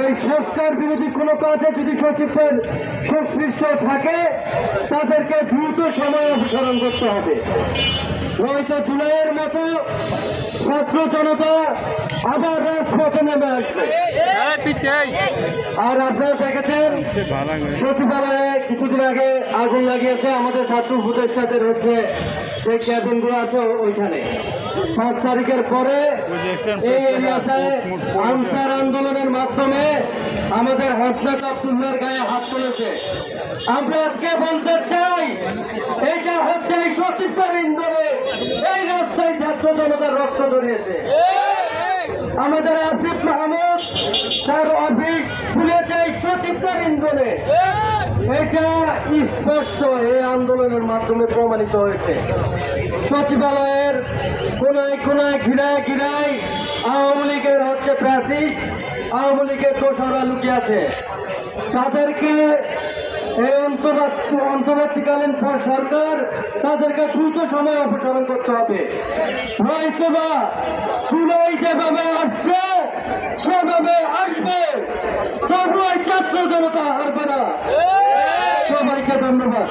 এই সংস্কার বিরোধী কোনো কাজে যদি সচিবের সংশ্লিষ্ট থাকে তাদেরকে দ্রুত সময় অপসারণ করতে হবে। নয়তো জুলাইয়ের মতো ছাত্র জনতা আবার রাজপথে নেমে আসবে। আর আপনারা দেখেছেন সচিবালয়ে কিছুদিন আগে আগুন লাগিয়েছে আমাদের ছাত্র উপদেষ্টাদের হচ্ছে যে ক্যাবিন গুলো আছে ওইখানে। 5 তারিখের পরে এই এলাকায় আনসার আন্দোলনের মাধ্যমে আমাদের হাসনাত আব্দুল্লাহর গায়ে হাত তুলেছে। আমরা আজকে বলতে চাই এটা হচ্ছে এই সচিবের ইন্ধনে এই রাস্তায় ছাত্র জনতার রক্ত ধরিয়েছে। আমাদের আসিফ মাহমুদ তার অফিস খুলেছে এই সচিবের ইন্ধনে। এটা স্পষ্ট এই আন্দোলনের মাধ্যমে প্রমাণিত হয়েছে। সচিবালয়ের কোনায় কোনায় ঘিরায় ঘিরায় আওয়ামী লীগের হচ্ছে প্রাচীর, আওয়ামী লীগের দোসররা লুকিয়ে আছে। তাদেরকে এই অন্তর্বর্তীকালীন সরকার তাদেরকে দ্রুত সময় অপসারণ করতে হবে। হয়তোবা জুলাই যেভাবে আসছে সেভাবে আসবে, তবুও ছাত্র জনতা হারবে না। সবাইকে ধন্যবাদ।